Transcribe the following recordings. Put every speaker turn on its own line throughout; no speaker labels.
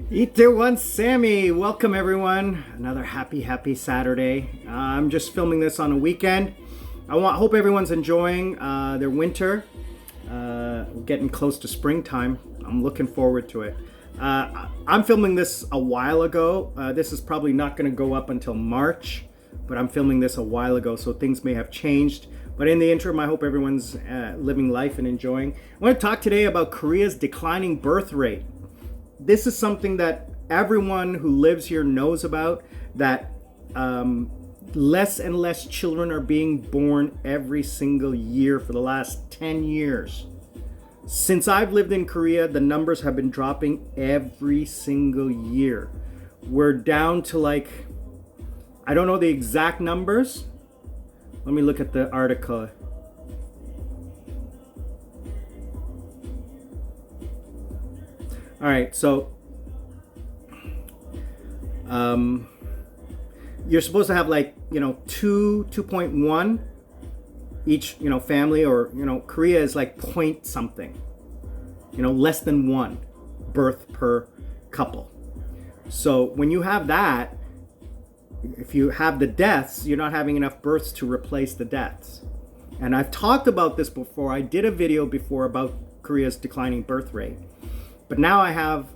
Eat there once, Sammy. Welcome everyone. Another happy Saturday. I'm just filming this on a weekend. Hope everyone's enjoying their winter. Getting close to springtime. I'm looking forward to it. I'm filming this a while ago. This is probably not going to go up until March, but I'm filming this a while ago, so things may have changed. But in the interim, I hope everyone's living life and enjoying. I want to talk today about Korea's declining birth rate. This is something that everyone who lives here knows about, that less and less children are being born every single year for the last 10 years. Since I've lived in Korea, the numbers have been dropping every single year. We're down to I don't know the exact numbers. Let me look at the article. All right, so you're supposed to have 2.1 each, family, or Korea is point something, less than one birth per couple. So when you have that, if you have the deaths, you're not having enough births to replace the deaths. And I've talked about this before. I did a video before about Korea's declining birth rate. But now I have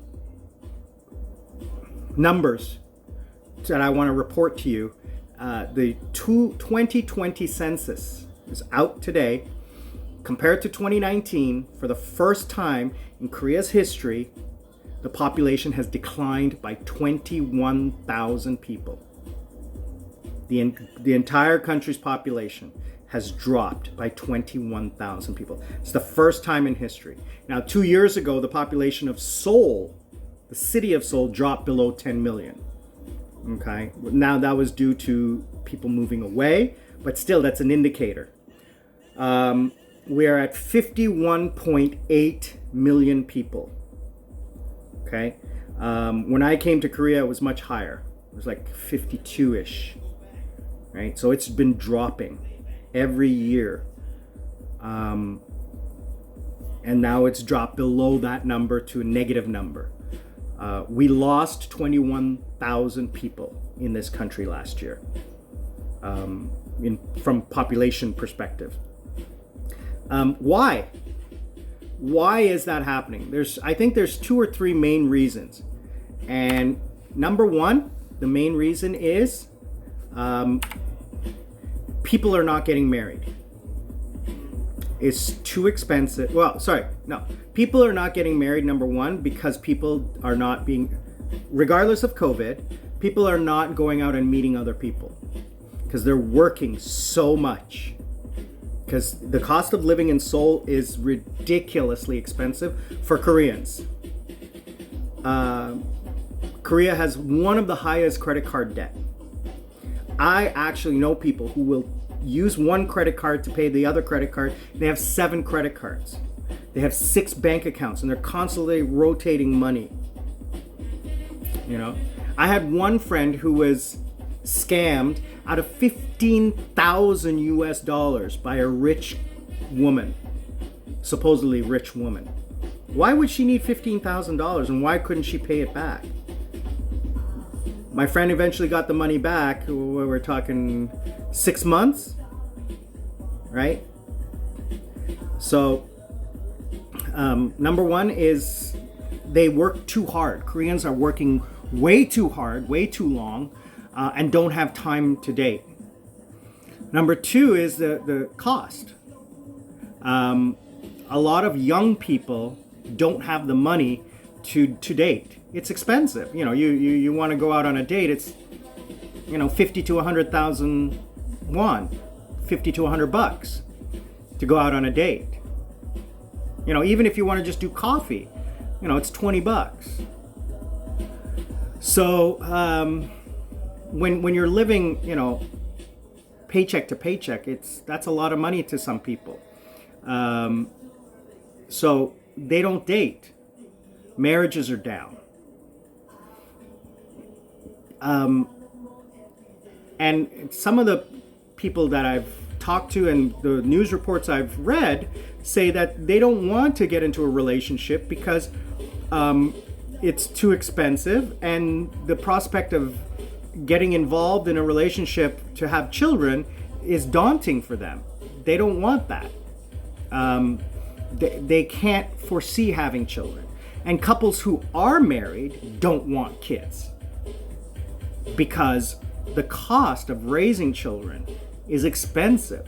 numbers that I want to report to you. The 2020 census is out today. Compared to 2019, for the first time in Korea's history, the population has declined by 21,000 people. The entire country's population has dropped by 21,000 people. It's the first time in history. Now, 2 years ago, the population of Seoul, the city of Seoul, dropped below 10 million. Okay, now that was due to people moving away, but still, that's an indicator. We are at 51.8 million people. Okay, when I came to Korea, it was much higher. It was 52-ish. Right, so it's been dropping every year, and now it's dropped below that number to a negative number. We lost 21,000 people in this country last year, from population perspective. Why is that happening? I think there's 2 or 3 main reasons, and number one, the main reason is people are not getting married. It's too expensive. People are not getting married, number one, because people are not being, regardless of COVID, people are not going out and meeting other people because they're working so much. Because the cost of living in Seoul is ridiculously expensive for Koreans. Korea has one of the highest credit card debt. I actually know people who will use one credit card to pay the other credit card. They have 7 credit cards. They have 6 bank accounts, and they're constantly rotating money. I had one friend who was scammed out of $15,000 by a rich woman, supposedly rich woman. Why would she need $15,000, and why couldn't she pay it back? My friend eventually got the money back. We're talking 6 months, right? So, number one is they work too hard. Koreans are working way too hard, way too long, and don't have time to date. Number two is the cost. A lot of young people don't have the money to date. It's expensive. You want to go out on a date, it's 50 to 100,000 won, 50 to 100 bucks to go out on a date. Even if you want to just do coffee, it's 20 bucks. So when you're living, paycheck to paycheck, that's a lot of money to some people. So they don't date. Marriages are down. And some of the people that I've talked to and the news reports I've read say that they don't want to get into a relationship because it's too expensive, and the prospect of getting involved in a relationship to have children is daunting for them. They don't want that. They can't foresee having children. And couples who are married don't want kids because the cost of raising children is expensive.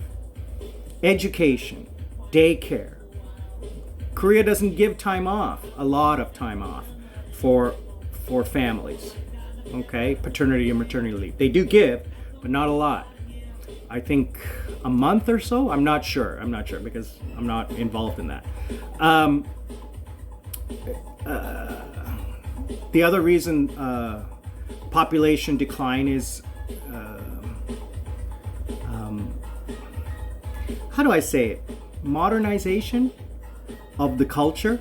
Education, daycare. Korea doesn't give time off, a lot of time off for families. Okay, paternity and maternity leave. They do give, but not a lot. I think a month or so. I'm not sure because I'm not involved in that. The other reason population decline is how do I say it? Modernization of the culture.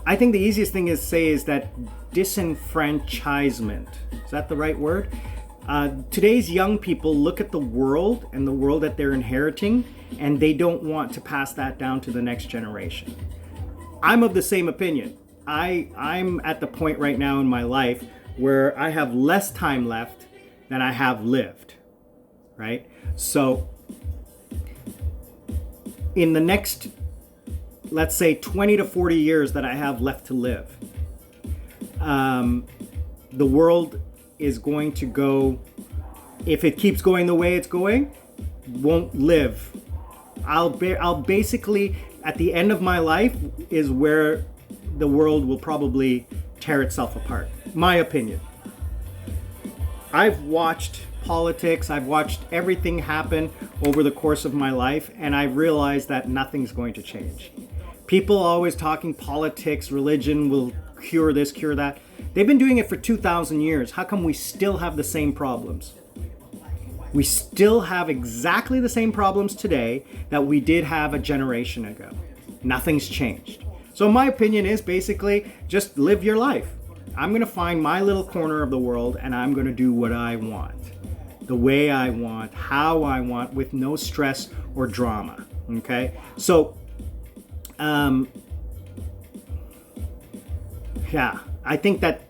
I think the easiest thing to say is that disenfranchisement. Is that the right word? Today's young people look at the world and the world that they're inheriting, and they don't want to pass that down to the next generation. I'm of the same opinion. I'm at the point right now in my life where I have less time left than I have lived, right? So in the next, let's say 20 to 40 years that I have left to live, the world is going to go, if it keeps going the way it's going, won't live. I'll basically, at the end of my life is where the world will probably tear itself apart. My opinion. I've watched politics, I've watched everything happen over the course of my life, and I realized that nothing's going to change. People always talking politics, religion will cure this, cure that. They've been doing it for 2,000 years. How come we still have the same problems? We still have exactly the same problems today that we did have a generation ago. Nothing's changed. So my opinion is basically just live your life. I'm going to find my little corner of the world and I'm going to do what I want. The way I want, how I want, with no stress or drama. Okay? So, yeah, I think that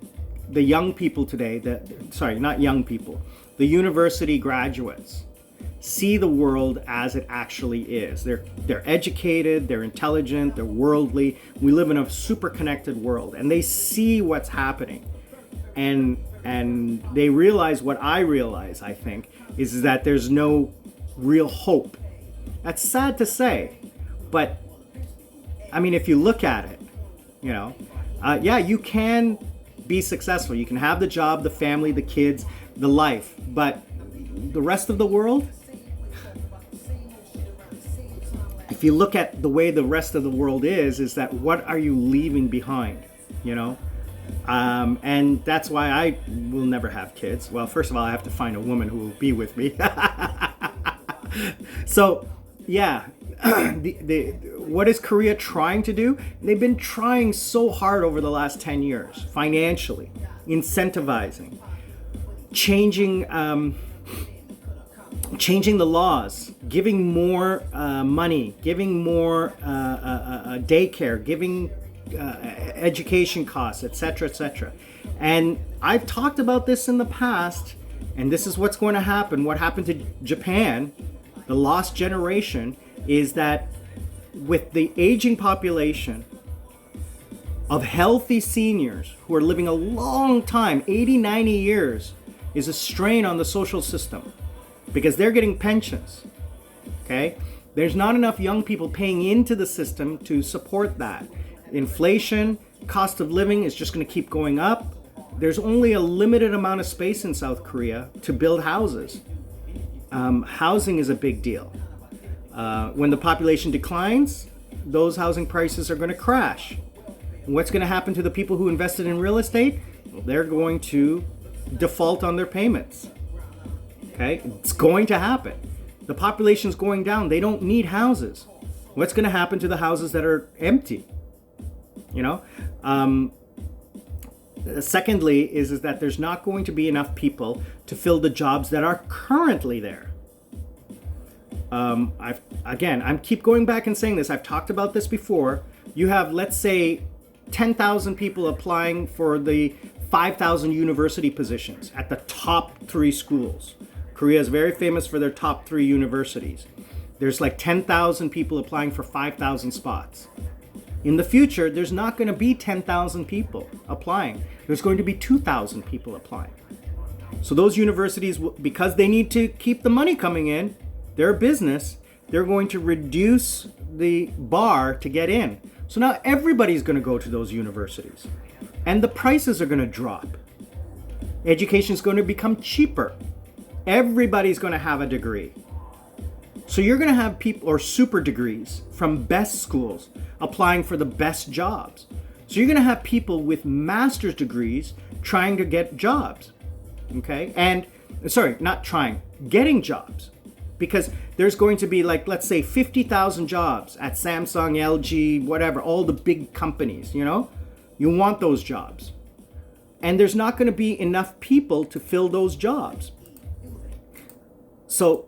the young people today, the university graduates see the world as it actually is. They're educated, they're intelligent, they're worldly. We live in a super connected world, and they see what's happening. And they realize what I realize, I think, is that there's no real hope. That's sad to say, but I mean, if you look at it, you know, yeah, you can be successful. You can have the job, the family, the kids, the life, but the rest of the world, if you look at the way the rest of the world is that what are you leaving behind, you know? And that's why I will never have kids. Well, first of all, I have to find a woman who will be with me. So, yeah, what is Korea trying to do? They've been trying so hard over the last 10 years, financially, incentivizing, changing the laws, giving more money, giving more daycare, giving education costs, etc., etc. And I've talked about this in the past, and this is what's going to happen. What happened to Japan, the lost generation, is that with the aging population of healthy seniors who are living a long time, 80, 90 years, is a strain on the social system because they're getting pensions, okay? There's not enough young people paying into the system to support that. Inflation, cost of living is just going to keep going up. There's only a limited amount of space in South Korea to build houses. Housing is a big deal. When the population declines, those housing prices are going to crash. And what's going to happen to the people who invested in real estate? Well, they're going to default on their payments. Okay? It's going to happen. The population's going down. They don't need houses. What's going to happen to the houses that are empty? You know? Secondly, is that there's not going to be enough people to fill the jobs that are currently there. I'm keep going back and saying this. I've talked about this before. You have, let's say, 10,000 people applying for the 5,000 university positions at the top 3 schools. Korea is very famous for their top 3 universities. There's like 10,000 people applying for 5,000 spots. In the future, there's not going to be 10,000 people applying. There's going to be 2,000 people applying. So those universities, because they need to keep the money coming in, their business, they're going to reduce the bar to get in. So now everybody's going to go to those universities. And the prices are going to drop. Education is going to become cheaper. Everybody's going to have a degree. So you're going to have people, or super degrees from best schools, applying for the best jobs. So you're going to have people with master's degrees trying to get jobs. Okay? And, sorry, not trying, getting jobs. Because there's going to be, like, let's say 50,000 jobs at Samsung, LG, whatever, all the big companies, you know? You want those jobs. And there's not going to be enough people to fill those jobs. So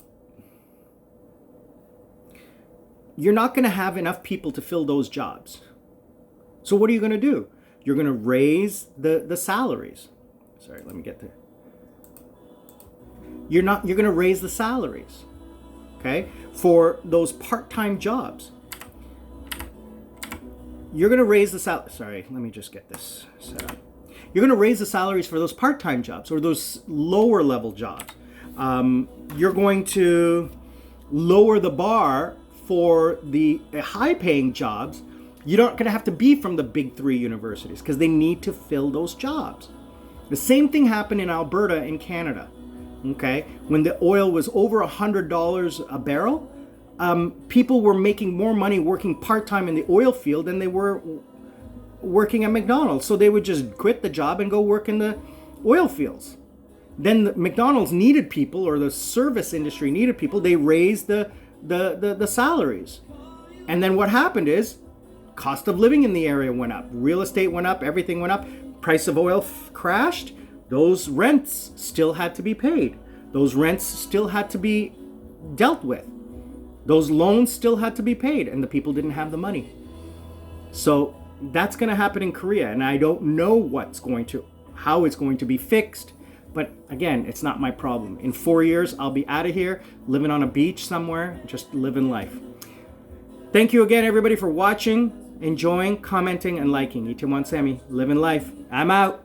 you're not going to have enough people to fill those jobs. So what are you going to do? You're going to raise the salaries. Sorry, let me get there. You're going to raise the salaries. Okay? For those part-time jobs. You're going to raise the sorry, let me just get this set up. You're going to raise the salaries for those part-time jobs or those lower level jobs. You're going to lower the bar for the high-paying jobs. You're not going to have to be from the big 3 universities because they need to fill those jobs. The same thing happened in Alberta in Canada. Okay, when the oil was over $100 a barrel, people were making more money working part-time in the oil field than they were working at McDonald's. So they would just quit the job and go work in the oil fields. Then the McDonald's needed people, or the service industry needed people. They raised the salaries. And then what happened is cost of living in the area went up. Real estate went up. Everything went up. Price of oil crashed. Those rents still had to be paid. Those rents still had to be dealt with. Those loans still had to be paid, and the people didn't have the money. So that's going to happen in Korea, and I don't know how it's going to be fixed. But again, it's not my problem. In 4 years, I'll be out of here, living on a beach somewhere, just living life. Thank you again, everybody, for watching, enjoying, commenting, and liking. Itaewon Sammy, living life. I'm out.